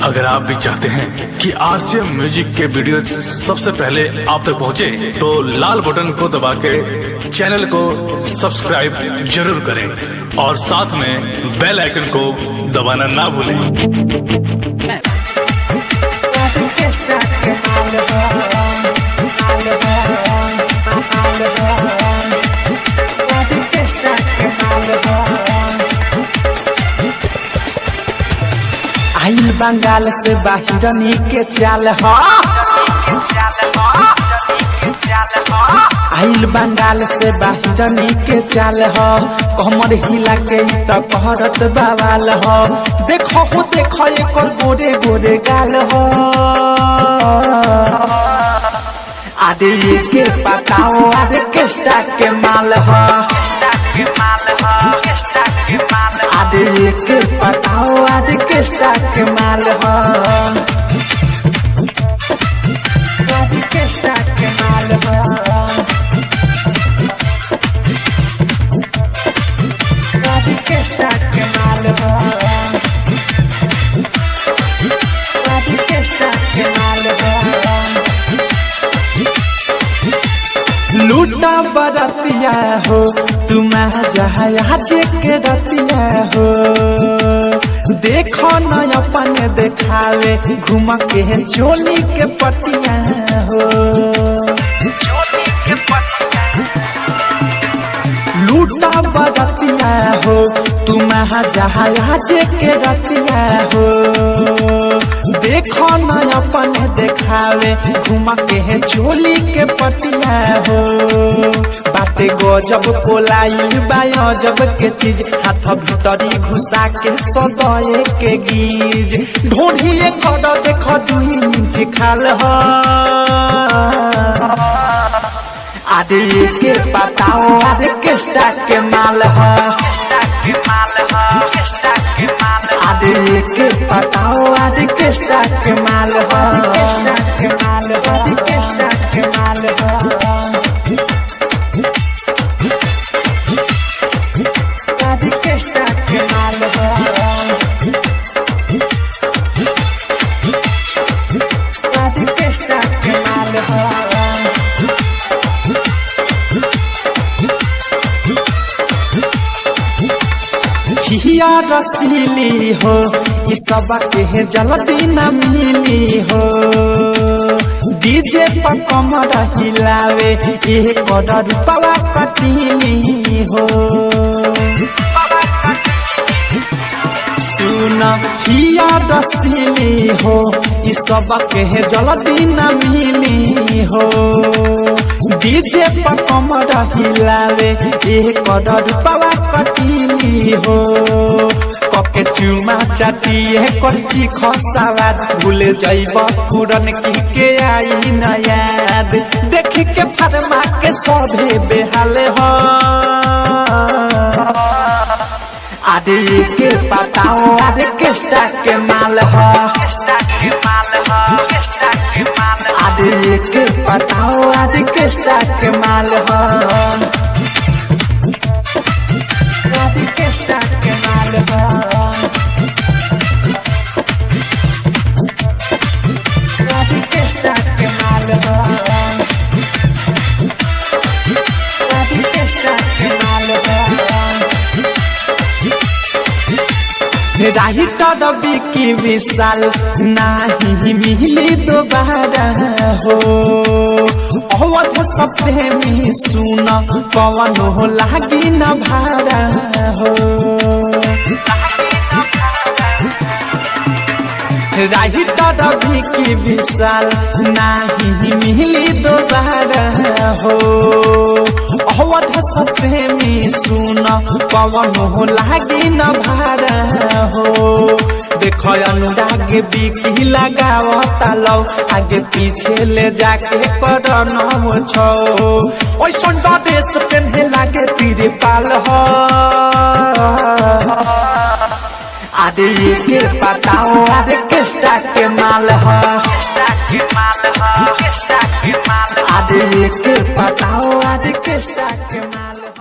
अगर आप भी चाहते हैं कि आरसीएम म्यूजिक के वीडियो सबसे पहले आप तक पहुंचे, तो लाल बटन को दबा के चैनल को सब्सक्राइब जरूर करें और साथ में बेल आइकन को दबाना ना भूलें। आइल बंगाल से बाहिरनी के चाल हो, आइल बंगाल से बाहिरनी के चाल हो, कमर हिला के तो कहरत बवाल हो। देखो हो देखो एकर गोरे गोरे गाल हो, आदे के पताओ आदे केस्टा के माल हो, आदे के पताओ आदे केस्टा के माल हो, आदे केस्टा के माल हो, आदे केस्टा के माल हो, आदे केस्टा के माल हो। लूटा बरतिया हो तुम जहाज के रतिया हो, देखो न अपन देखावे घुमा के चोली के पटिया हो, चोली के पटिया। लूटा बरतिया हो तुम जहाज के रतिया हो, देखो न अपन देखावे घुमा के चोली के पटिया हो। बाते गजब कोलाई बाजब के चीज, हाथ भीतरी घुसा के सदये के गीज, ढोढ़िए कर देखो 2 इंच खाल हो, आदे के पताओ आदे केस्टा के माल हो, आदे के पताओ आदे केस्टा के माल हो, आदे केस्टा के माल हो, आदे केस्टा के माल हो, आदे केस्टा के माल हो। हिया रसीली हो ये सब के जल्दी न मिली हो, डीजे पर कमर हिलावे ये कदर रुपवा कटीली हो। सुन हिया रसीली हो ये सब के जल्दी न मिली हो, डीजे पर कमर हिलावे ये कदर रुपवा कटीली हो। कके चुमा चाटी है करची खसावाद, भूल जाइब पुरन की के आई न याद, देख के फरमा के सभे बेहाल हो, आदे के पताओ आदे केस्टा के माल हो, आदे के पताओ आदे केस्टा के माल हो, आदे केस्टा के माल हो, आदे केस्टा के माल हो, आदे केस्टा के माल हो। राइटर विकी विशाल नाही मिली दोबारा हो, अवध सपने में सुन पवन हो लागी न भारा हो, राइटर विकी विशाल नाही मिली दोबारा हो, अवध सपने में सुन पवन हो लागी न भारा हो। देखो अनुराग बिकी लगावता लो, आगे पीछे ले जाके कर नमो छो, ओइसन ड्रेस पहने लागे तीरे पाल हो, आदे के पताओ आदे केस्टा के माल हो, आदे के पताओ आदे केस्टा के माल हो।